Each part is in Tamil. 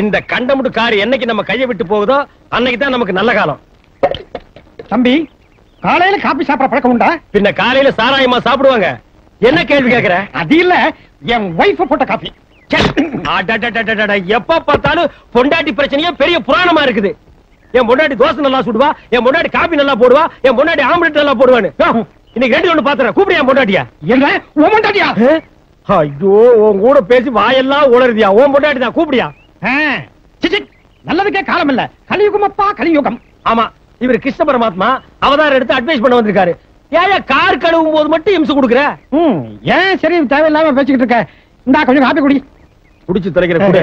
இந்த கண்டமுடு கார் என்னைக்கு நம்ம கையை விட்டு போகுதோ அன்னைக்கு தான் நமக்கு நல்ல காலம். தம்பி, காலையில காபி சாப்பிட பழக்கம் உண்டா? பின்ன காலையில சாராயமா சாப்பிடுவாங்க. என்ன கேள்வி கேக்குற? அது இல்ல, என் வைஃப் போட்ட காபி. எப்ப பார்த்தாலும் பொண்டாட்டி பிரச்சனையே பெரிய புராணமா இருக்குது. என் பொண்டாட்டி தோசை நல்லா சுடுவா, என் பொண்டாட்டி காபி நல்லா போடுவா, என் பொண்டாட்டி ஆம்லெட் நல்லா போடுவான்னு. இன்னைக்கு ரெண்டு ஒண்ணு பாத்துறேன். கூப்பிடியா பொண்டாட்டியா? என்ன உன் பொண்டாட்டியா? ஐயோ, உன் கூட பேசி வாயெல்லாம் உளருதியா. உன் பொண்டாட்டி தான், கூப்பிடியா? நல்லதுக்கே காலம் இல்ல. கலியுகம் அப்பா, கலியுகம். ஆமா, இவர் கிருஷ்ண பரமாத்மா அவதாரம் எடுத்து அட்வைஸ் பண்ண வந்திருக்காரு. ஏன் கார் கழுவும் போது மட்டும் இம்சை கொடுக்குற? ஏன் சரி தேவையில்லாம பேசிக்கிட்டு இருக்க? இந்தா கொஞ்சம் காப்பி குடி. குடிச்சு தொலைக்கிற கூட.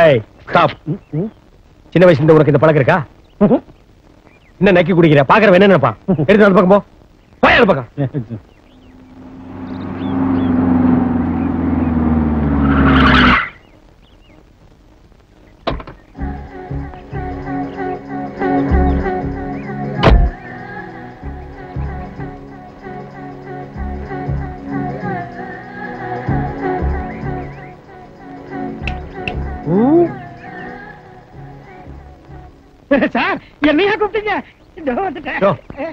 ஏய், ஸ்டாப். சின்ன வயசுல இருந்து உனக்கு இந்த பழக்கம் இருக்கா? என்ன நக்கி குடிக்கிற? பாக்குறவன் என்ன நினைப்பான்? எடுத்து அந்த பக்கம் போ. போய் அந்த பக்கம். சார், என்னையா கூப்பிட்டீங்க?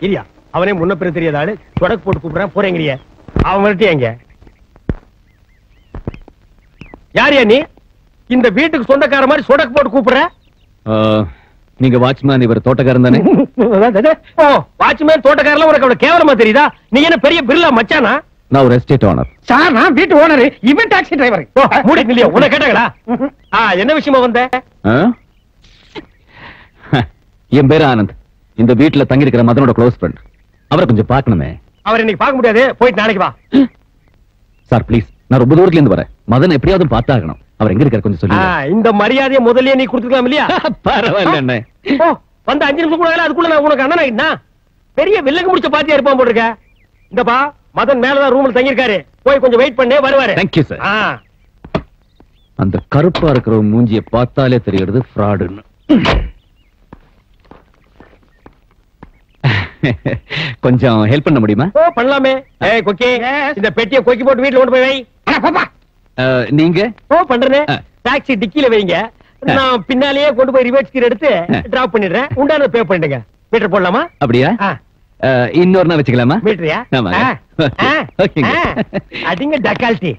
இல்லையா, அவனே முன்ன பிற தெரியாத ஆளு. தொடக்கு போட்டு கூப்பிடுறான், போறேங்கிறிய. அவன் வந்துட்டு எங்க? யாரியா நீ? இந்த வீட்டுக்கு சொந்தக்கார மாதிரி சொடக்கு போட்டு கூப்பிடுற? நீங்க வாட்ச்மேன், இவர் தோட்டக்காரன் தானே? ஓ, வாட்ச்மேன் தோட்டக்காரலாம் உனக்கு அவ்வளவு கேவலமா தெரியுதா? நீ என்ன பெரிய பிர்லா மச்சானா? நான் ஒரு எஸ்டேட் ஓனர். சார், நான் வீட்டு ஓனர், இவன் டாக்ஸி டிரைவர். மூடி இல்லையா? உன்னை கேட்டாங்களா? என்ன விஷயமா வந்த? என் பேரு ஆனந்த். இந்த வீட்டுல தங்கி இருக்கிற மதனோட க்ளோஸ் ஃப்ரெண்ட். அவரை கொஞ்சம் பார்க்கணுமே. அவர் இன்னைக்கு பார்க்க முடியாது, போயிட்டு நாளைக்கு வா. சார் ப்ளீஸ், நான் ரொம்ப தூரத்துல இருந்து வரேன். மதன் எப்படியாவது பார்த்தாகணும். அவர் எங்க இருக்காரு கொஞ்சம் சொல்லுங்க. இந்த மரியாதையை முதல்லயே நீ கொடுத்துக்கலாம் இல்லையா? பரவாயில்ல அண்ணே. வந்து 5 நிமிஷம் கூட அதுக்குள்ள நான் உனக்கு அண்ணன் ஆயிட்டா? பெரிய வில்லங்க முடிச்ச பாத்தியா இருப்பான் போட்டிருக்க. இந்தப்பா, மதன் மேலதான் ரூம்ல தங்கி இருக்காரு. போய் கொஞ்சம் வெயிட் பண்ணே, வருவாரு. Thank you sir. அந்த கருப்பா இருக்கிற மூஞ்சியை பார்த்தாலே தெரியுது ஃப்ராடுன்னு. கொஞ்சம் ஹெல்ப் பண்ண முடியுமா? பண்ணலாமே. ஏய் கொக்கி, இந்த பெட்டியை கொக்கி போட்டு வீட்டுல கொண்டு போய் வை. நீங்க பண்றேன். டாக்ஸி டிக்கில வைங்க, நான் பின்னாலேயே கொண்டு போய் ரிவர்ஸ் கீர் எடுத்து டிராப் பண்ணிடுறேன். உண்டான பே பண்ணிடுங்க. மீட்டர் போடலாமா? அப்படியா? இன்னொரு நாள் வச்சுக்கலாமா? மீட்டரியா? அதிங்க டக்கால்டி.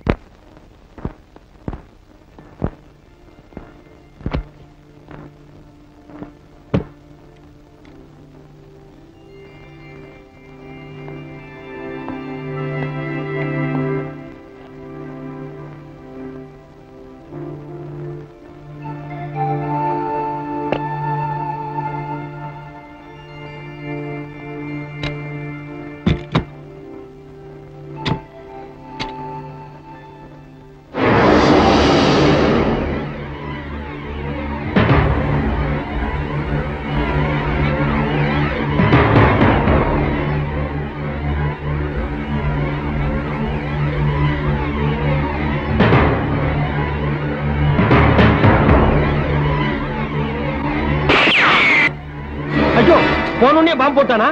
ஐயோ, போனே பாம்பு போட்டானா?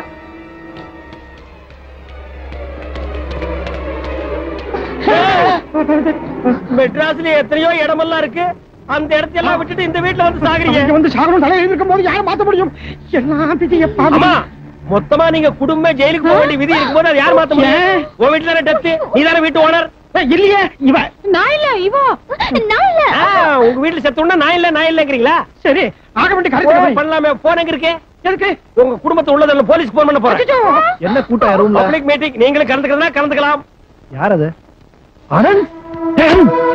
மெட்ராஸ்ல எத்தனையோ இடமெல்லாம் இருக்கு. அந்த இடத்தையெல்லாம் விட்டுட்டு இந்த வீட்டுல வந்து சாகுறீங்க. வந்து சாகணும் தலையில இருக்கும் போது யாரும் மாத்த முடியும்? எல்லாம் விதியை பாருமா. மொத்தமா நீங்க குடும்ப ஜெயிலுக்கு போக வேண்டிய விதி இருக்கும் போது அது யார் மாத்த முடியும்? உன் வீட்டுல தானே டெத். நீ தானே வீட்டு ஓனர். இல்லையே, இவ நான் இல்ல, இவோ நான் இல்ல. உங்க வீட்டுல செத்தோம்னா நான் இல்லங்கிறீங்களா? சரி, ஆக வேண்டிய காரியம் பண்ணலாமே. போன் எங்க இருக்கு? எதுக்கு? உங்க குடும்பத்தை உள்ளதல்ல போலீஸ் போன் பண்ண போறேன். என்ன கூட்டம் ரூம்ல? Public meeting. நீங்களும் கலந்துக்கிறதா கலந்துக்கலாம். யார் அது? ஆனந்த்,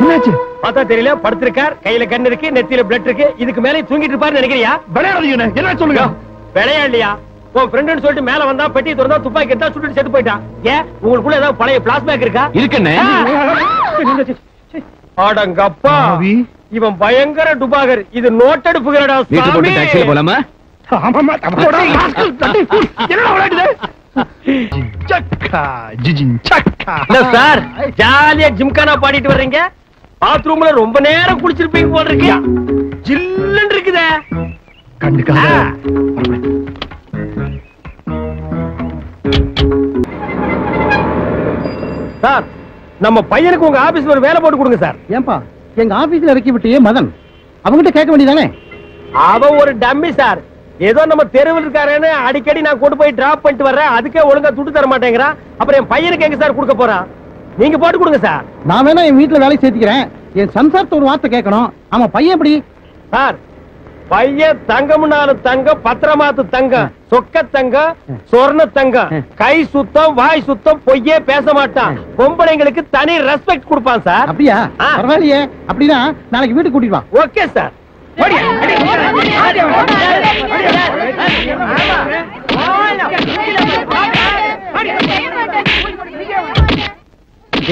என்னாச்சு? பார்த்தா தெரியல. படுத்திருக்கார், கையில கண்ணு இருக்கு, நெத்தியில பிளட் இருக்கு. இதுக்கு மேலே தூங்கிட்டு இருப்பாரு நினைக்கிறியா? விளையாடுறீங்க, என்ன சொல்லுங்க? விளையாடலையா? உன் ஃப்ரெண்ட்னு சொல்லிட்டு மேல வந்தா பெட்டி திறந்தா துப்பாக்கி எடுத்தா சுட்டுட்டு செத்து போயிட்டான். ஏன் உங்களுக்குள்ள ஏதாவது பழைய பிளாஸ்மேக் இருக்கா? இருக்குன்னு. அடங்கப்பா, இவன் பயங்கர டுபாகர். இது நோட்டெடுப்புகிறடா சாமி. டாக்ஸில போலாமா? ஆமாமா, தப்போடா ராஸ்கல் தட்டி ஃபுல். என்னடா விளையாடுது? சக்கா ஜிஜின் சக்கா. இல்ல சார், ஜாலியா ஜிம்கானா பாடிட்டு வர்றீங்க. பாத்ரூம்ல ரொம்ப நேரம் குளிச்சிருப்பீங்க போல இருக்கு. ஜில்லுன்னு இருக்குதே. கண்டுக்காத. சார், நம்ம பையனுக்கு உங்க ஆபீஸ்ல ஒரு வேலை போட்டு கொடுங்க சார். ஏன்பா எங்க ஆபீஸ்ல இறக்கி விட்டியே மதன், அவங்கிட்ட கேட்க வேண்டியதானே? அவன் ஒரு டம்மி சார். ஏதோ நம்ம தெருவில் இருக்காருன்னு அடிக்கடி நான் கொண்டு போய் டிராப் பண்ணிட்டு வர்றேன், அதுக்கே ஒழுங்கா துட்டு தர மாட்டேங்கிறான். அப்புறம் என் பையனுக்கு எங்க சார் கொடுக்க போறான்? நீங்க போட்டு கொடுங்க சார். நான் வேணா என் வீட்டுல வேலை சேர்த்துக்கிறேன். என் சம்சாரத்தை ஒரு வார்த்தை கேட்கணும். ஆமா பையன் எப்படி சார்? பையன் தங்கம்னாலும் தங்கம், பத்திரமாத்து தங்கம், சொக்க தங்கம், சொர்ண தங்கம், கை சுத்தம், வாய் சுத்தம், பொய்யே பேச மாட்டான். பொம்பளைங்களுக்கு தனி ரெஸ்பெக்ட் கொடுப்பான் சார். அப்படியா? பரவாயில்லையே. அப்படின்னா நாளைக்கு வீட்டுக்கு கூட்டிட்டு வா. Okay sir.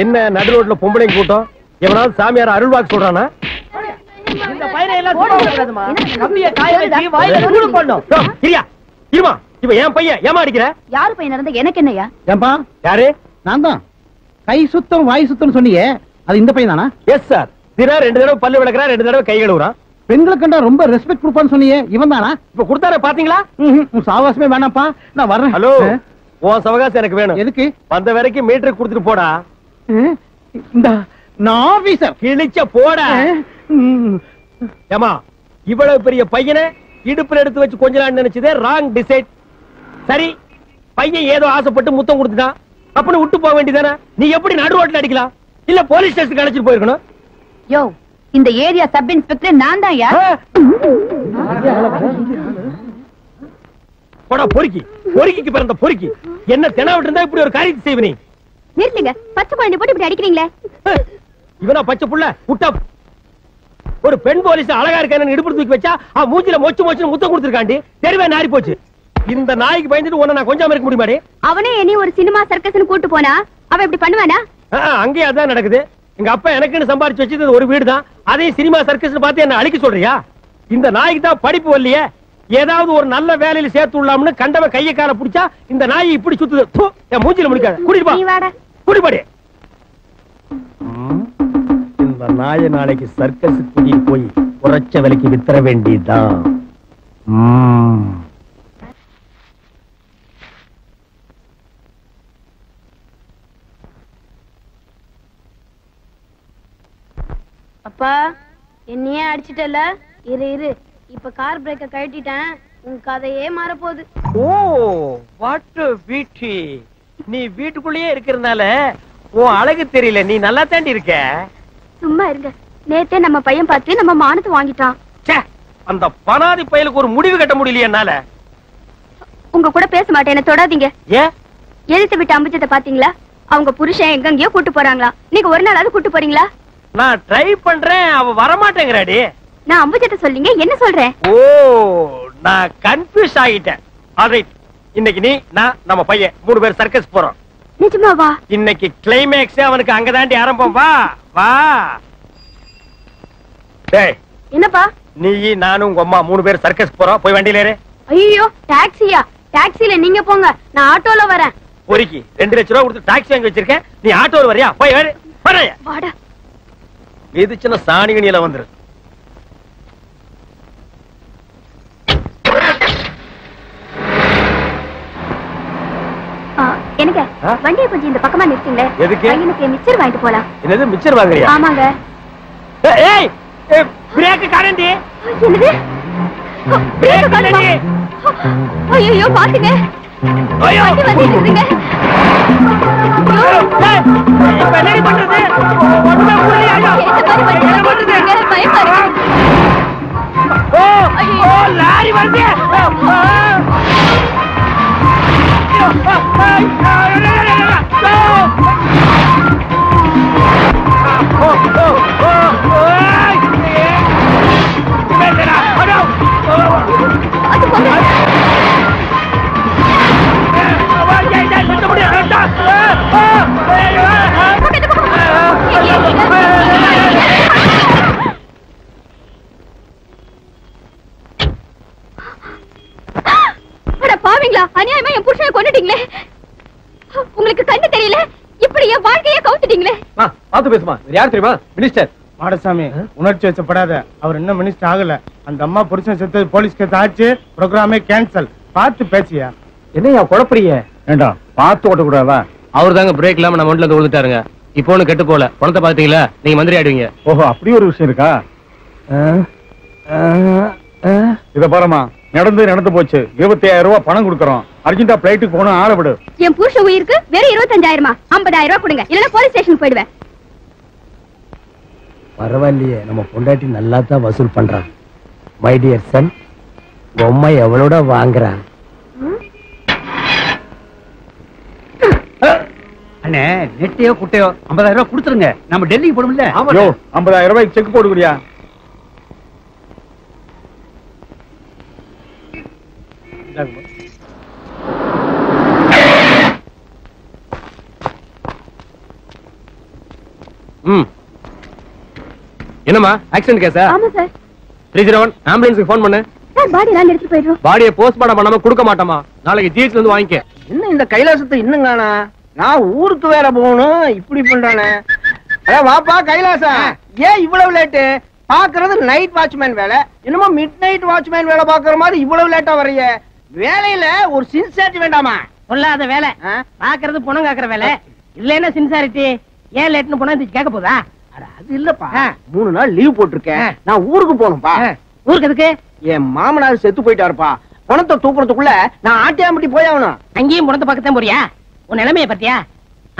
என்ன நடு ரோட்ல பொம்பளை கூட்டம்? எவனாவது சாமியார் அருள்வாக்கு சொல்றானா? இந்த பையனை எல்லாம் சும்மா விடக்கூடாதுமா. கம்பியை காய வச்சு வாயில சூடு போடணும். சரியா? இருமா. இவன் என் பையன். ஏமா அடிக்கிற? யாரு பையன் இருந்தா எனக்கு என்னையா? ஏன்பா? யாரு? நான் தான். கை சுத்தம் வாய் சுத்தம் சொன்னீங்க, அது இந்த பையன் தானா? Yes sir. தினா 2 தடவை பல்லு விளக்குறான், 2 தடவை கை கழுவுறான். பெண்களை கண்டா ரொம்ப ரெஸ்பெக்ட் கொடுப்பான்னு சொன்னீங்க, இவன் தானா? இப்ப கொடுத்தாரு பாத்தீங்களா? சாவாசமே வேணாப்பா, நான் வர்றேன். ஹலோ, உன் சவகாசம் எனக்கு வேணும். எதுக்கு? வந்த வரைக்கும் மீட்டர் கொடுத்துட்டு போடா. இந்த நான் ஆபீசர் கிழிச்ச போடா. ஏமா, இவ்வளவு பெரிய பையனை இடுப்புல எடுத்து வச்சு கொஞ்ச நாள் நினைச்சதே ராங் டிசைட். சரி, பையன் ஏதோ ஆசைப்பட்டு முத்தம் கொடுத்துட்டான், அப்படின்னு விட்டு போக வேண்டியதானே? நீ எப்படி நடு ரோட்ல அடிக்கலாம்? இல்ல போலீஸ் ஸ்டேஷனுக்கு அழைச்சிட்டு போயிருக்கணும். யோ, இந்த ஏரியா சப் இன்ஸ்பெக்டர் நான் தான் யா. போடா பொறுக்கி, பொறுக்கிக்கு பிறந்த பொறுக்கி. என்ன தெனாவிட்டு இருந்தா இப்படி ஒரு காரியத்தை செய்வ நீ? நிறுத்துங்க, பச்சை குழந்தை போட்டு இப்படி அடிக்கிறீங்களே. இவனா பச்சை புள்ள விட்டா? ஒரு பெண் போலீஸ் அழகா இருக்கான்னு இடுப்பு தூக்கி வச்சா அவன் மூஞ்சில மொச்சு மொச்சு முத்தம் கொடுத்துருக்காண்டி. தெருவே நாரி போச்சு. இந்த நாய்க்கு பயந்துட்டு உன்னை நான் கொஞ்சம் இருக்க முடியுமாடி? அவனே என்னையும் ஒரு சினிமா சர்க்கஸ்னு கூட்டு போனா அவன் இப்படி பண்ணுவானா? அங்கேயே அதான் நடக்குது. எங்க அப்பா எனக்குன்னு சம்பாரிச்சு வச்சது ஒரு வீடு தான், அதையும் சினிமா சர்க்கஸ் பார்த்து என்ன அழிக்க சொல்றியா? இந்த நாய்க்கு தான் படிப்பு வரலையே, ஏதாவது ஒரு நல்ல வேலையில சேர்த்து விடலாம்னு கண்டவன் கைய கால புடிச்சா இந்த நாய் இப்படி சுத்துது. என் மூஞ்சில முடிக்காத. குடிப்பாடி. இந்த நாயை நாளைக்கு சர்க்கஸ் கூட்டிட்டு போய் குறைச்ச விலைக்கு வித்தர வேண்டியதுதான். அப்பா, என்னையே அடிச்சிட்டல. இரு, இப்ப கார் பிரேக்க கழட்டிட்டேன். உன் கதையே மாறப்போகுது. ஓ, வாட் பியூட்டி. நீ வீட்டுக்குள்ளேயே இருக்கிறதுனால உன் அழகு தெரியல. நீ நல்லா தாண்டி இருக்க. சும்மா இருங்க. நேத்தே நம்ம பையன் பார்த்து நம்ம மானத்தை வாங்கிட்டான். அந்த பனாதி பயலுக்கு ஒரு முடிவு கட்ட முடியலையே என்னால. உங்க கூட பேச மாட்டேன், என்ன தொடாதீங்க. ஏன்? எழுத்து விட்டு அம்பிச்சத்தை பாத்தீங்களா? அவங்க புருஷன் எங்கெங்கயோ கூட்டு போறாங்களா. நீங்க ஒரு நாளாவது கூட்டு போறீங்களா? நான் ட்ரை பண்றேன், அவ வரமாட்டேங்கிறாடி. நான் அம்புஜத்தை சொல்லிங்க, என்ன சொல்றேன்? ஓ, நான் கன்ஃபியூஸ் ஆகிட்டேன். ஆல்ரைட், இன்னைக்கு நீ நான் நம்ம பையன் 3 பேர் சர்க்கஸ் போறோம். நிஜமாவா? இன்னைக்கு கிளைமேக்ஸ் அவனுக்கு அங்கதாண்டி ஆரம்பம். வா வா. டேய், என்னப்பா? நீ நானும் உங்க அம்மா 3 பேர் சர்க்கஸ் போறோம். போய் வண்டியில ஏறு. ஐயோ, டாக்ஸியா? டாக்ஸில நீங்க போங்க, நான் ஆட்டோல வரேன். பொறுக்கி 2 லட்சம் ரூபாய் கொடுத்து டாக்ஸி வாங்கி வச்சிருக்கேன். நீ ஆட்டோல வரியா? போய் ஏறு. வாடா. இது சின்ன சாணிகணியில வந்துரு. எனக்கு வண்டியை கொஞ்சம் இந்த பக்கமா நிறுத்துங்களே. எதுக்கு? எனக்கு மிச்சர் வாங்கிட்டு போலாம். என்னது மிச்சர் வாங்குறியா? ஆமாங்க. ஏய், பிரேக் காரண்டி. என்னது? பிரேக் காரண்டி. ஐயோ, பாத்துங்க. ஐயோ, வண்டி வந்துட்டு இருக்குங்க. இப்ப என்னடி பண்றது? ஒண்ணுமே புரியலையா? என்ன பண்றது? பயமா இருக்கு. ஓ, லாரி வருது. பாவீங்களா, அநியாயமா என் புருஷனை கொன்னுட்டீங்களே. உங்களுக்கு கண்ணு தெரியல, இப்படி என் வாழ்க்கையை கவுத்துட்டீங்களே. பாத்து பேசுமா. யார் தெரியுமா? மினிஸ்டர் மாடசாமி. உணர்ச்சி வச்சப்படாத, அவர் இன்னும் மினிஸ்டர் ஆகல. அந்த அம்மா புருஷன் செத்து போலீஸ் கேஸ் ஆச்சு, ப்ரோக்ராமே கேன்சல். பார்த்து பேசியா? என்னையா குழப்பறீங்க? ஏண்டா பார்த்து ஓட்ட கூடாதா? அவர் தாங்க பிரேக் இல்லாம நம்ம வண்டில விழுந்துட்டாருங்க. இப்போ ஒண்ணு கெட்டு போல. பணத்தை பாத்தீங்களா? நீங்க மந்திரி ஆடுவீங்க. ஓஹோ, அப்படி ஒரு விஷயம் இருக்கா? இத பாருமா, நடந்து போச்சு. 25,000 ரூபாய் பணம் கொடுக்கறோம். அர்ஜென்ட்டா பிளைட்டுக்கு போகணும். ஆள விடு. என் புருஷ உயிருக்கு வேற 25,000 50,000 ரூபாய் கொடுங்க, இல்லன்னா போலீஸ் ஸ்டேஷன் போயிடுவேன். பரவாயில்லையே, நம்ம பொண்டாட்டி நல்லா தான் வசூல் பண்றான். மை டியர் சன், பொம்மை எவ்வளோட வாங்குறான்? அண்ணே, நெட்டையோ குட்டையோ 50,000 ரூபாய் கொடுத்துருங்க. நம்ம டெல்லிக்கு போடும்ல. 50,000 ரூபாய்க்கு செக் போடுறியா? என்னமா ஆக்சிடென்ட் கேஸா? ஆமா சார். 301 ஆம்புலன்ஸ்க்கு ஃபோன் பண்ணு. சார் பாடி எல்லாம் எடுத்து போயிடுறோம். பாடியை போஸ்ட்மார்ட்டம் பண்ணாம கொடுக்க மாட்டோமா? நாளைக்கு ஜிஹெச்ல இருந்து வாங்கிக்க. என்ன இந்த கைலாசத்தை இன்னும் காணா? நான் ஊருக்கு வேற போகணும். இப்படி பண்றானே. வாப்பா கைலாசா, ஏன் இவ்வளவு லேட்டு? பாக்குறது நைட் வாட்ச்மேன் வேலை, என்னமோ மிட் நைட் வாட்ச்மேன் வேலை பாக்குற மாதிரி இவ்வளவு லேட்டா வரைய. வேலையில ஒரு சின்சியாரிட்டி வேண்டாமா? சொல்லாத வேலை. பாக்குறது பணம் காக்குற வேலை. இதுல என்ன சின்சாரிட்டி? ஏன் லேட்னு போனா கேட்க போதா? அது இல்லப்பா, 3 நாள் லீவ் போட்டிருக்கேன். நான் ஊருக்கு போகணும்பா. ஊருக்கு எதுக்கு? என் மாமனார் செத்து போயிட்டாருப்பா. பணத்தை தூக்குறதுக்குள்ள நான் ஆட்டியாம்பட்டி போய் ஆகணும். அங்கேயும் பணத்தை பக்கத்தான் போறியா? உன் நிலைமைய பத்தியா?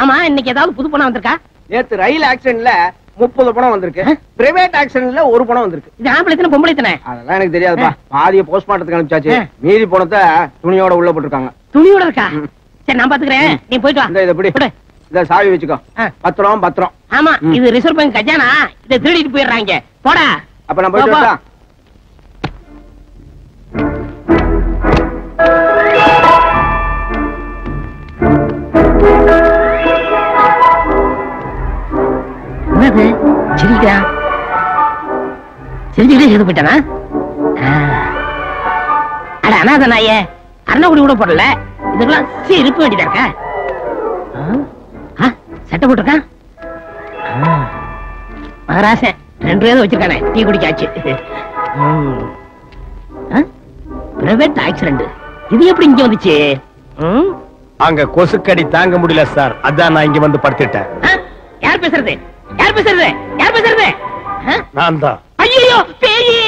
ஆமா, இன்னைக்கு ஏதாவது புது பணம் வந்திருக்கா? நேத்து ரயில் ஆக்சிடென்ட்ல 30 பணம் வந்திருக்கு. பிரைவேட் ஆக்சிடென்ட்ல 1 பணம் வந்திருக்கு. இது ஆம்பளை பொம்பளை தானே? அதெல்லாம் எனக்கு தெரியாதுப்பா. பாதிய போஸ்ட்மார்ட்டத்துக்கு அனுப்பிச்சாச்சு. மீதி பணத்தை துணியோட உள்ள போட்டுருக்காங்க. துணியோட இருக்கா? சரி, நான் பாத்துக்கிறேன். நீ போயிட்டு வா. இதை பிடி. இத சாவி வச்சுக்கோ. பத்திரம். ஆமா, இது ரிசர்வ் பேங்க் கஜானா. இதை திருடிட்டு போயிடுறாங்க. போடா. அப்ப நான் போயிட்டு வரேன். என்னது சிரிக்கிறா? சிரிச்சுக்கிட்டே செய்து போயிட்டானா? அட அனாத நாயே, அரணகுடி கூட போடல. இதுக்கெல்லாம் இருக்க வேண்டியதா இருக்க. சட்டை போட்டிருக்கான். மகராசன் 2 பேரும் வச்சிருக்கானே, டீ குடிக்காச்சு. Private accident. இது எப்படி இங்க வந்துச்சு? அங்க கொசுக்கடி தாங்க முடியல சார், அதான் நான் இங்க வந்து படுத்துட்டேன். யார் பேசுறது? யார் பேசுறது? யார் பேசுறது? நான் தான். ஐயோ பேயி!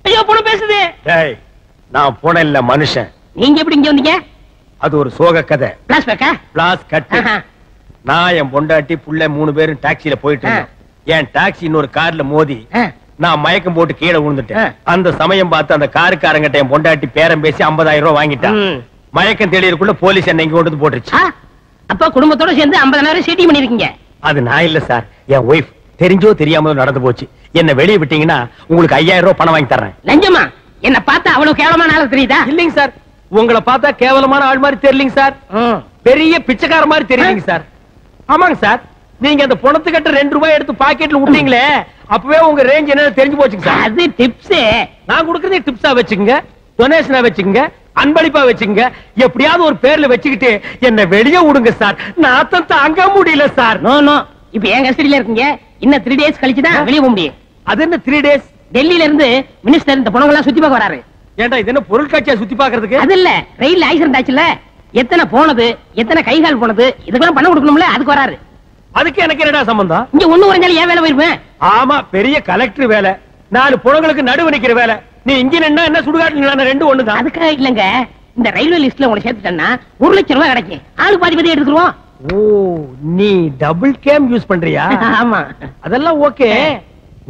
ஐயோ பொண்ணு பேசுது. டேய், நான் போன இல்ல மனுஷன். நீங்க எப்படி இங்க வந்தீங்க? அது ஒரு சோக கதை. பிளாஸ் பேக்கா? பிளாஸ் கட். நான் என் பொண்டாட்டி புள்ள 3 பேரும் டாக்ஸில போயிட்டு இருந்தோம். என் டாக்ஸி இன்னொரு கார்ல மோதி நான் மயக்கம் போட்டு கீழே விழுந்துட்டேன். அந்த சமயம் பார்த்து அந்த காருக்காரங்கிட்ட என் பொண்டாட்டி பேரம் பேசி 50,000 ரூபாய் வாங்கிட்டான். மயக்கம் தெளியறதுக்குள்ள போலீஸ் என்ன இங்க கொண்டு வந்து போட்டுருச்சு. அப்ப குடும்பத்தோட சேர்ந்து 50,000 சீட்டி பண்ணிருக்கீங்க. அது நான் இல்ல சார், என் ஒய்ஃப். தெரிஞ்சோ தெரியாமலோ நடந்து போச்சு. என்ன வெளியே விட்டீங்கன்னா உங்களுக்கு 5,000 ரூபாய் பணம் வாங்கி தர்றேன். லஞ்சமா? என்ன பார்த்தா அவ்வளவு கேவலமான ஆளு தெரியுதா? இல்லைங்க சார், உங்களை பார்த்தா கேவலமான ஆள் மாதிரி தெரியலீங்க சார், பெரிய பிச்சைக்கார மாதிரி தெரியலீங்க சார். ஆமாங்க சார், நீங்க அந்த பணத்துக்கிட்ட 2 ரூபாய் எடுத்து பாக்கெட்ல விட்டீங்களே, அப்பவே உங்க ரேஞ்ச் என்ன தெரிஞ்சு போச்சுங்க சார். அது டிப்ஸ். நான் கொடுக்கறதே டிப்ஸா வச்சுக்கங்க, டொனேஷனா வச்சுக்கங்க, அன்பளிப்பா வச்சுங்க. எப்படியாவது ஒரு பேர்ல வச்சுக்கிட்டு என்ன வெளியே விடுங்க சார். நாத்தம் தாங்க முடியல சார். நோ நோ, இப்ப என் கஸ்டடியில இருக்கீங்க. இன்னும் 3 டேஸ் கழிச்சு தான் வெளியே போக முடியும். அது என்ன 3 டேஸ்? டெல்லியில இருந்து மினிஸ்டர் இந்த பணங்கள்லாம் சுத்தி பார்க்க வராரு. ஏன்டா இது என்ன பொருள் காட்சியா சுத்தி பாக்குறதுக்கு? அது இல்ல, ரயில் ஆக்சிடென்ட் ஆச்சுல, எத்தனை போனது, எத்தனை கைகால் போனது, இதுக்கெல்லாம் பணம் கொடுக்கணும்ல, அதுக்கு வராரு. அதுக்கு எனக்கு என்னடா சம்பந்தம்? இங்க ஒண்ணு உறைஞ்சாலும் ஏன் வேலை போயிருப்பேன்? ஆமா, பெரிய கலெக்டர் வேலை, 4 புறங்களுக்கு நடுவு நிக்கிற வேலை. நீ இங்க நின்னா என்ன, சுடுகாட்டு நின்னா 2 ஒண்ணுதான். அதுக்காக இல்லங்க, இந்த ரயில்வே லிஸ்ட்ல உங்களை சேர்த்துட்டேன்னா 1 லட்சம் ரூபாய் கிடைக்கும். ஆளுக்கு பாதி எடுத்துருவோம். ஓ, நீ டபுள் கேம் யூஸ் பண்றியா? ஆமா, அதெல்லாம் ஓகே.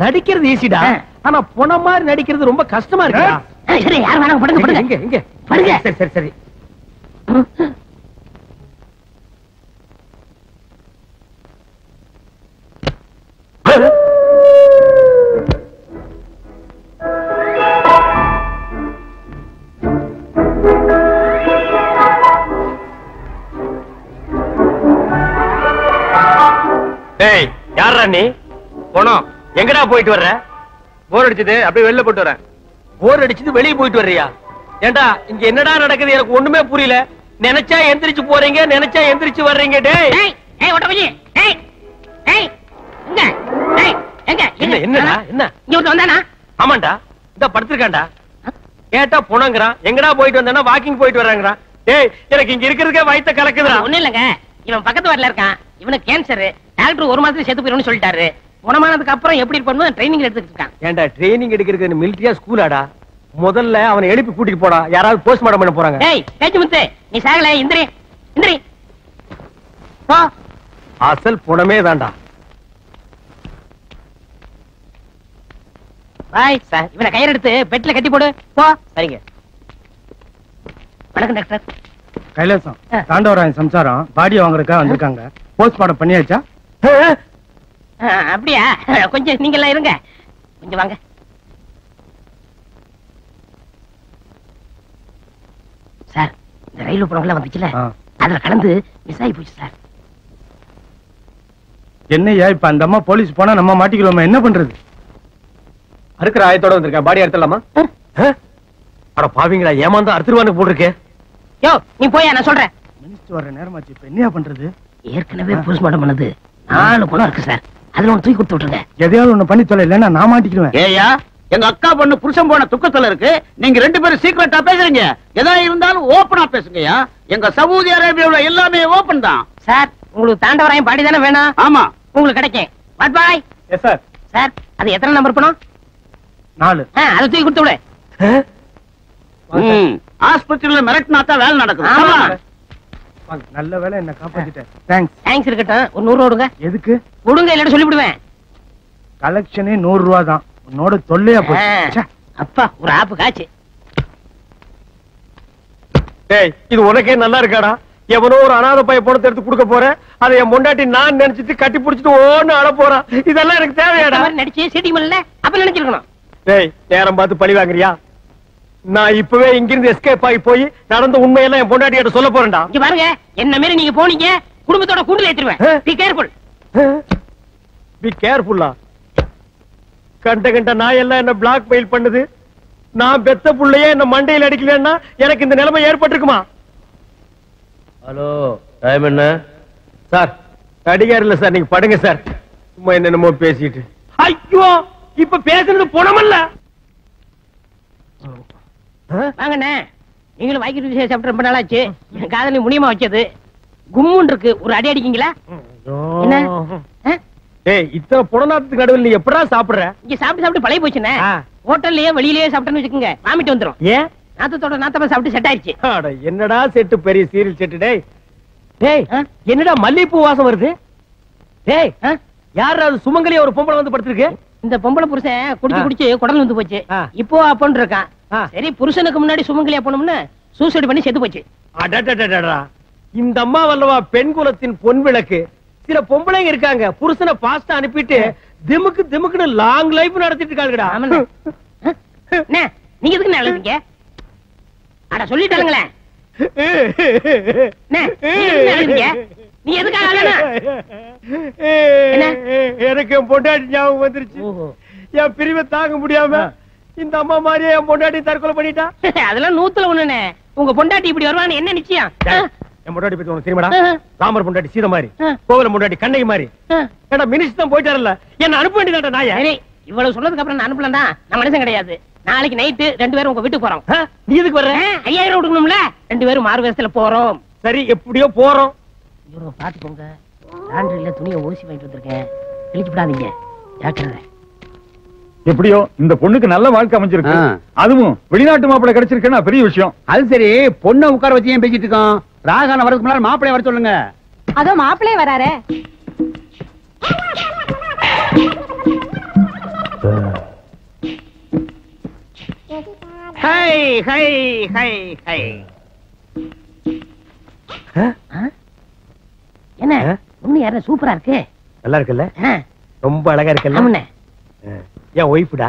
நடிக்கிறது ஈஸிடா, ஆனா பொண மாதிரி நடிக்கிறது ரொம்ப கஷ்டமா இருக்குடா. சரி, யார் வேணாங்க படுங்க படுங்க. இங்க படுங்க. சரி சரி சரி. டேய், யாரா நீ? போனோம். எங்கடா போயிட்டு வர்ற? போர் அடிச்சது, அப்படியே வெளில போட்டு வரேன். போர் அடிச்சது வெளியே போயிட்டு வர்றியா? ஏண்டா இங்க என்னடா நடக்குது எனக்கு ஒண்ணுமே புரியல. நினைச்சா எந்திரிச்சு போறீங்க, நினைச்சா எந்திரிச்சு வர்றீங்க. டேய் ஏய் ஒட்டபஜி, ஏய் ஏய் எங்க? ஏய் எங்க? என்னடா என்ன? இங்க வந்து வந்தானா? ஆமாண்டா, இந்த படுத்துர்க்கான்டா. கேட்டா போனங்கறான். எங்கடா போயிட்டு வந்தானா? வாக்கிங் போயிட்டு வர்றாங்கறான். டேய், எனக்கு இங்க இருக்கிறதுக்கே வயித்த கலக்குதுடா. ஒண்ணு இல்லங்க, இவன் பக்கத்து வாட்ல இருக்கான். இவனுக்கு கேன்சர். டாக்டர் 1 மாசத்துல செத்து போயிடும்னு சொல்லிட்டாரு. குணமானதுக்கு அப்புறம் எப்படி பண்ணுவோம் ட்ரைனிங் எடுத்துட்டு இருக்கான். ஏண்டா ட்ரைனிங் எடுக்கிறது மிலிட்டரியா ஸ்கூலாடா? முதல்ல அவனை எழுப்பி கூட்டிட்டு போடா. யாராவது போஸ்ட்மார்ட்டம் பண்ண போறாங்க. டேய் பேச்சு முத்து, நீ சாகல. இந்திரி இந்திரி போ. அசல் புணமே தான்டா. பாய் சார், இவனை கயிறு எடுத்து பெட்ல கட்டி போடு போ. சரிங்க. வணக்கம் டாக்டர். கைலாசம், தாண்டவராயன் சம்சாரம் பாடியை வாங்குறதுக்காக வந்திருக்காங்க. போஸ்ட்மார்ட்டம் பண்ணியாச்சா? அப்படியா? கொஞ்சம் நீங்க எல்லாம் இருங்க, கொஞ்சம் வாங்க. சார், இந்த ரயில் புறம்லாம் வந்துச்சுல, அதுல கலந்து மிஸ் ஆகி போச்சு சார். என்னையா இப்ப அந்த அம்மா போலீஸ் போனா நம்ம மாட்டிக்கிறோமா? என்ன பண்றது? அறுக்கிற ஆயத்தோட வந்திருக்கேன். பாடி அறுத்தலாமா? அட பாவிங்களா, ஏமாந்தா அறுத்துருவானு போட்டிருக்கேன். யோ நீ போயா, நான் சொல்றேன். மினிஸ்டர் வர நேரமாச்சு, இப்ப என்னையா பண்றது? ஏற்கனவே போஸ்ட்மார்ட்டம் பண்ணது 4 குணம் இருக்கு சார். அதுல ஒன்று தூக்கி கொடுத்து விட்டுருங்க. எதையாவது ஒண்ணு பண்ணி தொலை, இல்லைன்னா நான் மாட்டிக்குவேன். ஏயா, எங்க அக்கா பொண்ணு புருஷன் போன துக்கத்துல இருக்கு. நீங்க 2 பேரும் சீக்கிரட்டா பேசுறீங்க. எதா இருந்தாலும் ஓபனா பேசுங்கயா. எங்க சவுதி அரேபியாவுல எல்லாமே ஓபன் தான். சார், உங்களுக்கு தாண்டவராயன் பாடி தானே வேணும்? ஆமா, உங்களுக்கு கிடைக்கும். Bye bye. Yes sir. Sir, அது எத்தனை நம்பர் பணம்? 4. அதை தூக்கி கொடுத்து விடு. ஆஸ்பத்திரியில மிரட்டினா தான் வேலை நடக்கும். ஆமா. நல்ல வேலை என்ன காப்பாத்திட்டேன். தேங்க்ஸ். தேங்க்ஸ் இருக்கட்டும். ஒரு 100 ரூபா கொடுங்க. எதுக்கு? கொடுங்க, இல்லன்னு சொல்லி விடுவேன். கலெக்ஷனே 100 ரூபா தான். உன்னோட தொல்லையா போச்சு. அப்பா, ஒரு ஆப்பு காச்சு. டேய், இது உனக்கே நல்லா இருக்காடா? எவனோ ஒரு அனாதை பைய பணத்தை எடுத்து கொடுக்க போறேன். அதை என் பொண்டாட்டி நான் நினைச்சிட்டு கட்டி புடிச்சிட்டு ஓன்னு அழ போறான். இதெல்லாம் எனக்கு தேவையாடா? நடிச்சு சீட்டி மல்ல அப்ப நினைச்சிருக்கணும். டேய், நேரம் பார்த்து பழி வாங்குறியா? நான் இப்பவே இங்கிருந்து எஸ்கேப் ஆகி போய் நடந்த உண்மையெல்லாம் என் பொண்டாட்டி கிட்ட சொல்ல போறேன்டா. இங்க பாருங்க, என்ன மாரி நீங்க போனீங்க, குடும்பத்தோட கூண்டுல ஏத்துருவேன். Be careful. பி கேர்ஃபுல்லா? கண்ட நாய் எல்லாம் என்ன பிளாக் மெயில் பண்ணுது. நான் பெத்த புள்ளையே என்ன மண்டையில் அடிக்கலன்னா எனக்கு இந்த நிலைமை ஏற்பட்டிருக்குமா? ஹலோ, டைம் என்ன சார்? அடிக்கார் இல்ல சார், நீங்க படுங்க சார். சும்மா என்னென்னமோ பேசிட்டு. ஐயோ, இப்ப பேசுறது பணமல்ல. வாங்கண்ணே, நீங்களும் வாய்க்கு ருசி சாப்பிட்டு ரொம்ப நாளாச்சு. என் காதலி முனியமா வச்சது கும்முன் இருக்கு. ஒரு அடி அடிக்கீங்களா? என்ன இத்தனை புடநாத்துக்கு நடுவில் நீ எப்படா சாப்பிடுற? இங்க சாப்பிட்டு சாப்பிட்டு பழைய போச்சுண்ணே. ஹோட்டல்லயே வெளியிலேயே சாப்பிட்டேன்னு வச்சுக்கோங்க, வாமிட்டு வந்துரும். ஏன்? நாத்தத்தோட நாத்தமா சாப்பிட்டு செட் ஆயிடுச்சு. என்னடா செட்டு, பெரிய சீரியல் செட்டு. டேய் டேய், என்னடா மல்லிகைப்பூ வாசம் வருது? டேய், யாரா அது? சுமங்கலியா ஒரு பொம்பளை வந்து படுத்திருக்கு. இந்த பொம்பளை புருஷன் குடிச்சு குடிச்சு குடல் வந்து போச்சு. இப்போ அப்பன்னு இருக்கான். சரி, புருஷனுக்கு முன்னாடி சுமங்கலியா போனோம்னு சூசைட் பண்ணி செத்து போச்சு. இந்த அம்மா வல்லவா பெண் குலத்தின் பொன் விளக்கு. சில பொம்பளைங்க இருக்காங்க, புருஷனை பாஸ்டா அனுப்பிட்டு திமுக்கு திமுக்குன்னு லாங் லைஃப் நடத்திட்டு இருக்காங்கடா. நீங்க எதுக்கு எழுதுங்க? அட சொல்லிட்டாங்களே. நீ எதுக்காக? எனக்கு என் பொண்டாட்டி ஞாபகம் வந்துருச்சு. என் பிரிவை தாங்க முடியாம இந்த அம்மா மாதிரியே என் பொண்டாட்டி தற்கொலை பண்ணிட்டா. அதெல்லாம் 100ல 1. உங்க பொண்டாட்டி இப்படி வருவான்னு என்ன நிச்சயம்? என் பொண்டாட்டி பத்தி உனக்கு தெரியுமாடா? ராமர் பொண்டாட்டி சீதை மாதிரி, கோவில பொண்டாட்டி கண்ணகி மாதிரி. ஏடா மினிஸ்டர் தான் போயிட்டாருல்ல, என்ன அனுப்ப வேண்டியதாடா நாயா? இவ்வளவு சொன்னதுக்கு அப்புறம் நான் அனுப்பலடா. நான் மனுஷன் கிடையாது. நாளைக்கு நைட்டு 2 பேரும் உங்க வீட்டுக்கு போறோம். நீ எதுக்கு வர்ற? 5000 கொடுக்கணும்ல. 2 பேரும் மாறு வேஷத்துல போறோம். சரி, எப்படியோ போறோம். இவங்க பாத்து போங்க. லாண்டரியில துணியை ஓசி வாங்கிட்டு வந்திருக்கேன், கிழிச்சு விடாதீங்க. ஜாக்கிரதை. எப்படியோ இந்த பொண்ணுக்கு நல்ல வாழ்க்கை அமைஞ்சிருக்கு. அதுவும் வெளிநாட்டு மாப்பிள்ளை கிடைச்சிருக்குன்னா பெரிய விஷயம். அது சரி, பொண்ணை உட்கார வச்சு ஏன் பேசிட்டு இருக்கோம்? ராகான வரதுக்கு முன்னாடி மாப்பிள்ளைய வர சொல்லுங்க. அதோ மாப்பிள்ளையே வராரே. Hi hi hi hi. என்ன ஒண்ணு யாரும் சூப்பரா இருக்கு. நல்லா இருக்குல்ல? ரொம்ப அழகா இருக்குல்ல? என் ஒய்ஃப்டா.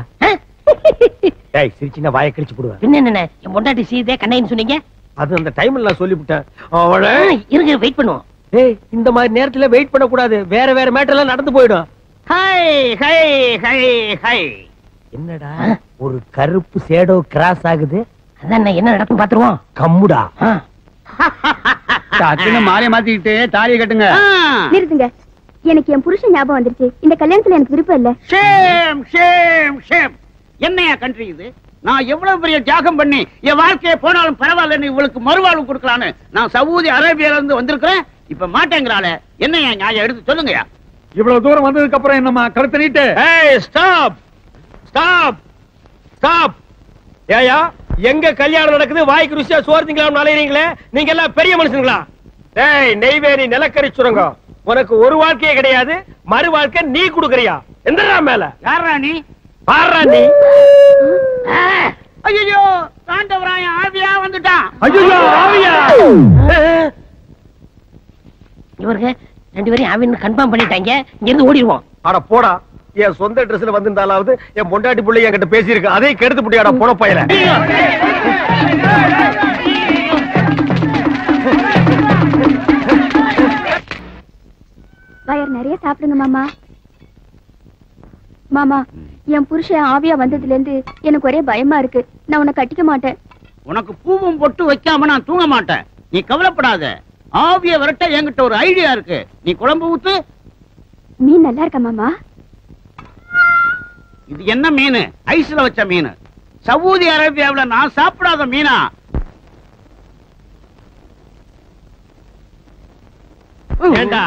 டேய், சிரிச்சினா வாயை கிழிச்சு போடுவேன். என்ன என் பொண்டாட்டி சீதே கண்ணைன்னு சொன்னீங்க? அது அந்த டைம்ல நான் சொல்லிவிட்டேன். அவளை இருங்க, வெயிட் பண்ணுவோம். டேய், இந்த மாதிரி நேரத்துல வெயிட் பண்ண கூடாது. வேற வேற மேட்டர் எல்லாம் நடந்து போயிடும். High hi hi high. என்னடா ஒரு கருப்பு ஷேடோ கிராஸ் ஆகுது? அதான் என்ன நடக்கும் பாத்துருவோம். கம்முடா. டக்குன்னு மாலைய மாத்திக்கிட்டு தாலியை கட்டுங்க. நிறுத்துங்க. எனக்கு என் புருஷன் ஞாபகம் வந்துருச்சு. இந்த கல்யாணத்துல எனக்கு விருப்பம் இல்ல. Shame shame shame. என்னையா கண்ட்ரி இது? நான் எவ்வளவு பெரிய தியாகம் பண்ணி என் வாழ்க்கையை போனாலும் பரவாயில்லன்னு இவளுக்கு மறுவாழ்வு கொடுக்கலான்னு நான் சவுதி அரேபியால இருந்து வந்திருக்கிறேன். இப்ப மாட்டேங்கிறாள என்ன நியாயம் எடுத்து சொல்லுங்கயா. இவ்வளவு தூரம் வந்ததுக்கு அப்புறம் என்னம்மா கழுத்து நீட்டு? Stop stop stop. ஏயா எங்க கல்யாணம் நடக்குது, வாய்க்கு ருசியா சோறுங்களா அலையறீங்களே, நீங்க எல்லாம் பெரிய மனுஷங்களா? டேய் நெய்வேலி நிலக்கரி சுரங்கம், உனக்கு ஒரு வாழ்க்கையே கிடையாது, மறு வாழ்க்கை நீ குடுக்கறியா? எந்தடா மேல? யாரா நீ? பாரா நீ. ஐயோ தாண்டவராயன் ஆவியா வந்துட்டான். ஐயோ ஆவியா? இவருக்கு 2 பேரையும் ஆவின்னு கன்ஃபார்ம் பண்ணிட்டாங்க. இங்க இருந்து ஓடிடுவோம். அட போடா, என் சொந்த ட்ரெஸ்ல வந்திருந்தாலாவது என் பொண்டாட்டி பிள்ளை என்கிட்ட பேசியிருக்கு, அதையும் கெடுத்து புட்டியாடா போன பையல. வயர் நிறைய சாப்பிடுங்க மாமா. மாமா, என் புருஷன் ஆவியா வந்ததுல இருந்து எனக்கு ஒரே பயமா இருக்கு. நான் உன்னை கட்டிக்க மாட்டேன். உனக்கு பூவும் பொட்டு வைக்காம நான் தூங்க மாட்டேன். நீ கவலைப்படாத. ஆவிய விரட்ட என்கிட்ட ஒரு ஐடியா இருக்கு. நீ குழம்பு ஊத்து. மீன் நல்லா இருக்கா மாமா? இது என்ன மீன்? ஐஸ்ல வச்ச மீன். சவுதி அரேபியாவுல நான் சாப்பிடாத மீனா? ஏண்டா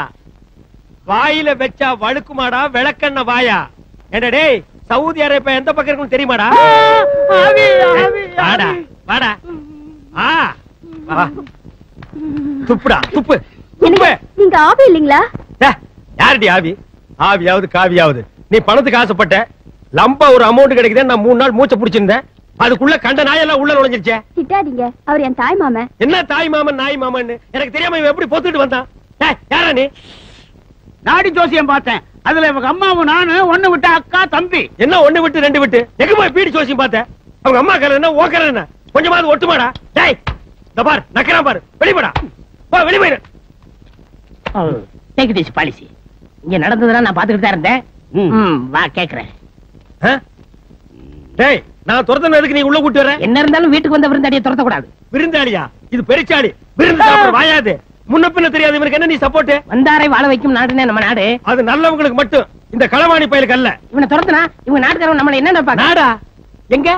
வாயில வச்சா வழுக்குமாடா விளக்கண்ண வாயா? ஏண்டா டேய், சவுதி அரேபியா எந்த பக்கம் இருக்குன்னு தெரியுமாடா? வாடா வாடா. வா. துப்புடா துப்பு துப்பு. நீங்க ஆவி இல்லீங்களா? யாருடி ஆவி? ஆவியாவது காவியாவது, நீ பணத்துக்கு ஆசைப்பட்ட லம்பா ஒரு அமௌண்ட் கிடைக்குது. நான் 3 நாள் மூச்சை பிடிச்சிருந்தேன், அதுக்குள்ள கண்ட நாயெல்லாம் உள்ள நுழைஞ்சிருச்சே. திட்டாதீங்க, அவர் என் தாய் மாமன். என்ன தாய் மாமன் நாய் மாமன்னு எனக்கு தெரியாம இவன் எப்படி பொத்துட்டு வந்தான்? யாரா நீ? நாடி ஜோசியம் பார்த்தேன். அதுல இவங்க அம்மாவும் நானு ஒண்ணு விட்டு அக்கா தம்பி. என்ன ஒண்ணு விட்டு 2 விட்டு? எங்க போய் பீடி ஜோசியம் பார்த்தேன்? அவங்க அம்மா கல என்ன ஓக்கற என்ன? கொஞ்சமாவது ஒட்டுமாடா? டேய் இந்த பார் நக்கறா பாரு, வெளியடா போ, வெளிய போயிரு. Take this policy. இங்க நடந்ததெல்லாம் நான் பாத்துக்கிட்டு தான் இருந்தேன். வா கேக்குறேன். டேய் நான் துரத்தன எதுக்கு நீ உள்ள கூட்டி வர? என்ன இருந்தாலும் வீட்டுக்கு வந்த விருந்தாடியை துரத்த கூடாது. விருந்தாடியா? இது பெருச்சாடி. விருந்து சாப்பிட வாயாது. முன்ன பின்ன தெரியாது இவனுக்கு என்ன நீ சப்போர்ட்? வந்தாரை வாழ வைக்கும் நாடுனே நம்ம நாடு. அது நல்லவங்களுக்கு மட்டும், இந்த களவாணி பயலுக்கு அல்ல. இவனை துரத்துனா இவங்க நாட்டுக்காரங்க நம்மள என்ன நினைப்பாங்க? நாடா? எங்க?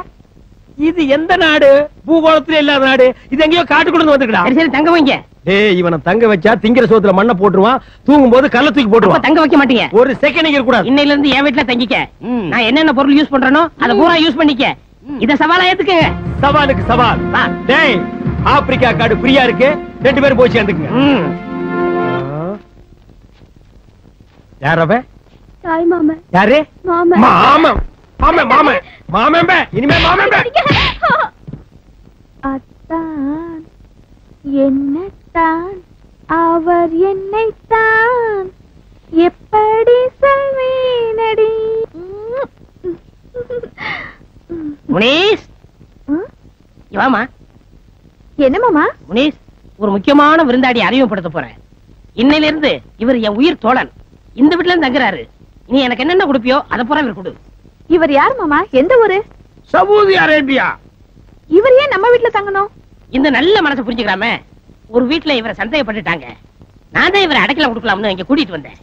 இது எந்த நாடு? பூகோளத்துல இல்லாத நாடு. இது எங்கயோ காட்டுக்குள்ள வந்துக்கடா. சரி சரி தங்க வைங்க. டேய் இவனை தங்க வச்சா திங்கிற சோத்துல மண்ணை போட்டுருவான், தூங்கும் போது கல்ல தூக்கி போட்டுருவான். தங்க வைக்க மாட்டீங்க? ஒரு செகண்ட் இருக்க கூடாது. இன்னையில இருந்து என் வீட்டுல தங்கிக்க. நான் என்னென்ன பொருள் யூஸ் பண்றேனோ அதை பூரா யூஸ் பண்ணிக்க. இத சவாலா ஏத்துக்கங்க. சவாலுக்கு சவால். டேய் ஆப்பிரிக்கா காடு ஃப்ரீயா இருக்கு, 2 பேரும் போய் சேர்ந்துக்குங்க. யார் அவ? தாய் மாமன். யாரு? மாமன். மாமன் மாமன் மாமன் மாமன் பே. இனிமே மாமன் பே. அத்தான் என்னத்தான் அவர் என்னைத்தான் எப்படி சொல்வேனடி. முனீஸ் வாமா. என்ன மாமா? முனீஸ், ஒரு முக்கியமான விருந்தாடி அறிமுகப்படுத்த போறேன். இன்னையில இருந்து இவர் என் உயிர் தோழன். இந்த வீட்டுல இருந்து தங்குறாரு. நீ எனக்கு என்னென்ன கொடுப்பியோ அதை பூரா இவர் கொடு. இவர் யார் மாமா? எந்த ஊரு? Saudi Arabia. இவர் ஏன் நம்ம வீட்டுல தங்கணும்? இந்த நல்ல மனசை புரிஞ்சுக்கலாமே. ஒரு வீட்டுல இவரை சந்தேகப்பட்டுட்டாங்க. நான் தான் இவரை அடைக்கல கொடுக்கலாம்னு இங்க கூட்டிட்டு வந்தேன்.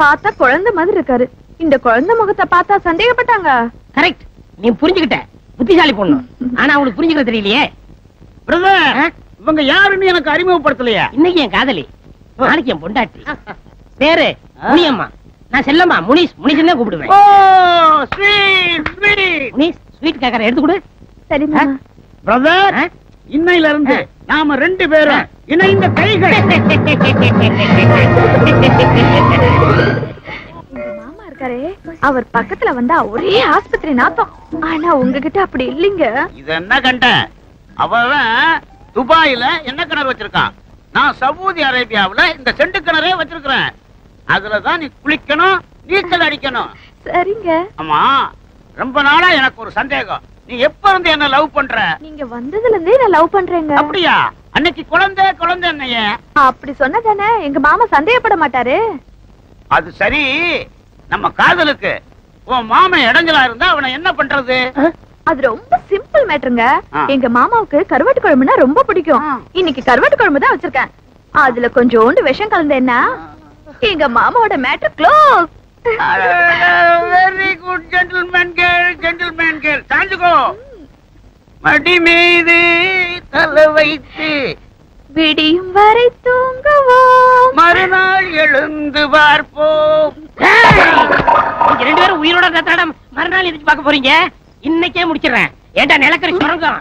பார்த்தா குழந்தை மாதிரி இருக்காரு. இந்த குழந்தை முகத்தை பார்த்தா சந்தேகப்பட்டாங்க. கரெக்ட், நீ புரிஞ்சுக்கிட்ட. புத்திசாலி பொண்ணு. ஆனா அவனுக்கு புரிஞ்சுக்கிற தெரியலையே. பிரதர், இவங்க யாருன்னு எனக்கு அறிமுகப்படுத்தலையா? இன்னைக்கு என் காதலி, நாளைக்கு என் பொண்டாட்டி. பேரு முனியம்மா. நான் செல்லம்மா. முனிஸ் முனிஸ்னே கூப்பிடுவேன். ஓ ஸ்வீட் ஸ்வீட். முனிஸ் ஸ்வீட் கேக்கற எடுத்து கொடு. சரி மாமா. பிரதர், இன்னையில இருந்து நாம 2 பேரும் இணைந்த கைகள். மாமா இருக்காரே, அவர் பக்கத்துல வந்தா ஒரே ஆஸ்பத்திரி நாத்தம். ஆனா உங்ககிட்ட அப்படி இல்லைங்க. இது என்ன கண்ட? அவன் துபாயில என்ன கிணறு வச்சிருக்கான். நான் சவுதி அரேபியாவுல இந்த செண்டு கிணறே வச்சிருக்கிறேன். அதுலதான் நீ குளிக்கணும், நீச்சல் அடிக்கணும். சரிங்க. ஆமா, ரொம்ப நாளா எனக்கு ஒரு சந்தேகம். நீ எப்ப இருந்து என்ன லவ் பண்ற? நீங்க வந்ததுல இருந்தே நான் லவ் பண்றேங்க. அப்படியா? அன்னைக்கு குழந்தை குழந்தை என்னைய அப்படி சொன்னதானே எங்க மாமா சந்தேகப்பட மாட்டாரு. அது சரி, நம்ம காதலுக்கு உன் மாமன் இடைஞ்சலா இருந்தா அவனை என்ன பண்றது? அது ரொம்ப சிம்பிள் மேட்டருங்க. எங்க மாமாவுக்கு கருவாட்டு குழம்புனா ரொம்ப பிடிக்கும். இன்னைக்கு கருவாட்டு குழம்பு தான் வச்சிருக்கேன். அதுல கொஞ்சோண்டு விஷம் கலந்தேன்னா எங்க மாமாவோட matter close. Very good gentleman girl, gentleman girl. சாஞ்சுக்கோ. மடி மீது தலை வைத்து விடியும் வரை தூங்குவோம். மறுநாள் எழுந்து பார்ப்போம். நீங்க 2 பேரும் உயிரோட தத்தாடம் மறுநாள் எதிர்த்து பார்க்க போறீங்க. இன்னைக்கே முடிச்சிடுறேன். ஏண்டா நிலக்கரி சுரங்கம்,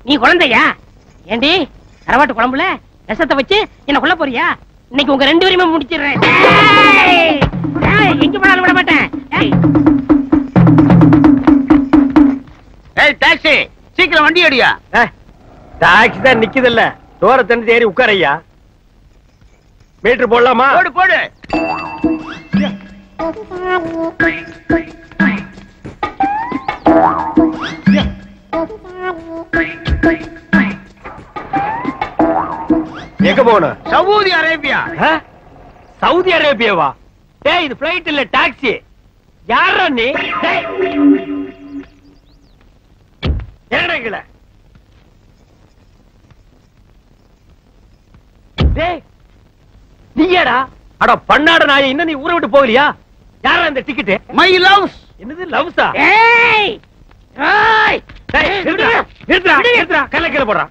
நீ குழந்தையா? ஏண்டி கரவாட்டு குழம்புல விஷத்தை வச்சு என்ன கொல்ல போறியா? இன்னைக்கு உங்க 2 பேரையுமே முடிச்சிடுறேன். எங்க போனாலும் விட மாட்டேன். ஏய் டாக்ஸி, சீக்கிரம் வண்டி அடியா. டாக்ஸி தான் நிக்குது இல்ல, டோரை தண்ணி ஏறி உட்காரையா. மீட்டர் போடலாமா? போடு போடு. எங்க போகணும்? Saudi Arabia. சவுதி அரேபியாவா? டேய் இது பிளைட் இல்ல, டாக்ஸி. யாரா நீ? என்னடா டேய் நீயடா? அட பண்ணாட நாயே, இன்னும் நீ ஊரை விட்டு போகலையா? யாரா இந்த டிக்கெட்? My loves. என்னது லவ்ஸா? ஏய் ஏய் நிறுத்துடா, கல்ல போடுறா.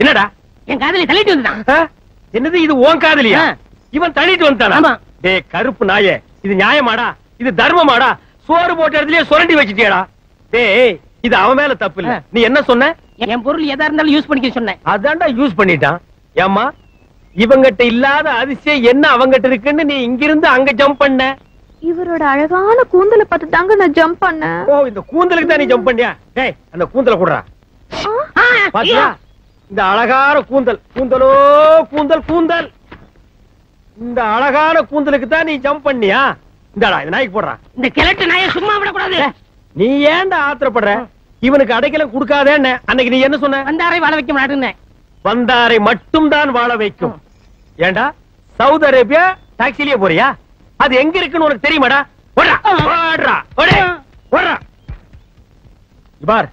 என்னடா என் காதலி தள்ளிட்டு வந்துட்டான். என்னது இது உன் காதலியா? இவன் தள்ளிட்டு வந்தானா? ஆமா. டேய் கருப்பு நாயே, இது நியாயமாடா? இது தர்மமாடா? சோறு போட்ட இடத்துலயே சுரண்டி வச்சிட்டியாடா? டேய் இது அவன் மேல தப்பு இல்ல. நீ என்ன சொன்ன? என் பொருள் எதா இருந்தாலும் யூஸ் பண்ணிக்க சொன்னேன். அதான்டா யூஸ் பண்ணிட்டான். ஏம்மா இவங்கிட்ட இல்லாத அதிசயம் என்ன அவங்கிட்ட இருக்குன்னு நீ இங்கிருந்து அங்க ஜம்ப் பண்ண? இவரோட அழகான கூந்தலை பார்த்து தாங்க நான் ஜம்ப் பண்ணேன். ஓ இந்த கூந்தலுக்கு தான் நீ ஜம்ப் பண்ணியா? டேய் அந்த கூந்தலை குடுறா. பாத்தியா இந்த அழகான கூந்தல், கூந்தலோ கூந்தல் கூந்தல். இந்த அழகான கூந்தலுக்கு தான் நீ ஜம்ப் பண்ணியா? இந்தாடா இந்த நாய்க்கு போடுறா. இந்த கிழட்டு நாயை சும்மா விடக்கூடாது. நீ ஏன்டா ஆத்திரப்படுற? இவனுக்கு அடைக்கலம் கொடுக்காதேன்னு அன்னைக்கு நீ என்ன சொன்ன? வந்தாரை வாழ வைக்க மாட்டேன்னு. வந்தாரை மட்டும் தான் வாழ வைக்கும். ஏண்டா சவுதி அரேபியா டாக்ஸிலேயே போறியா? அது எங்க இருக்குன்னு உனக்கு தெரியுமாடா? ஓடுறா ஓடுறா ஓடுறா. பார்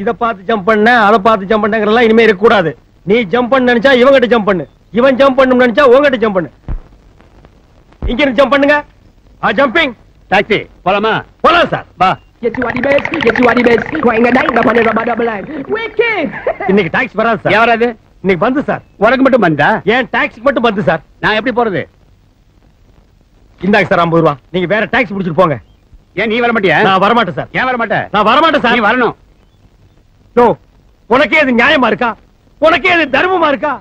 இத பார்த்து ஜம்ப் பண்ண, அத பார்த்து ஜம்ப் பண்ணங்கறலாம் இனிமே இருக்க கூடாது. நீ ஜம்ப் பண்ண நினைச்சா இவங்கிட்ட ஜம்ப் பண்ணு, இவன் ஜம்ப் பண்ணனும் நினைச்சா உங்ககிட்ட ஜம்ப் பண்ணு. இங்க இருந்து ஜம்ப் பண்ணுங்க. ஜம்பிங். டாக்ஸி போலாமா? போலாம் சார். வா. இன்னைக்கு டாக்ஸி வராது சார். யாராவது? இன்னைக்கு வந்து சார். உனக்கு மட்டும் வந்தா? ஏன் டாக்ஸிக்கு மட்டும் வந்து சார். நான் எப்படி போறது? இந்தாங்க சார் 50 ரூபா. நீங்க வேற டாக்ஸி பிடிச்சிட்டு போங்க. ஏன் நீ வர மாட்டியா? நான் வர மாட்டேன் சார். ஏன் வர மாட்டேன்? நான் வர மாட்டேன் சார். நீ வரணும். நோ, உனக்கே இது நியாயமா இருக்கா? உனக்கே இது தர்மமா இருக்கா?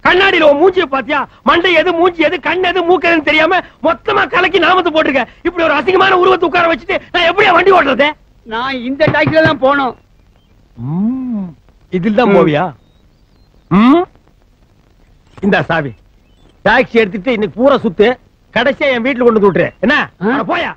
கண்ணாடியில உன் மூஞ்சியை பாத்தியா? மண்டை எது, மூஞ்சி எது, கண் எது, மூக்கு எதுன்னு தெரியாம மொத்தமா கலக்கி நாமத்தை போட்டுருக்க. இப்படி ஒரு அசிங்கமான உருவத்தை உட்கார வச்சுட்டு நான் எப்படியா வண்டி ஓட்டுறது? நான் இந்த டாக்ஸில தான் போனோம். இதில் தான் போவியா? இந்த சாவி டாக்ஸி எடுத்துட்டு இன்னைக்கு பூரா சுத்து, கடைசியா என் வீட்டுல கொண்டு விட்டுரு. என்ன போயா?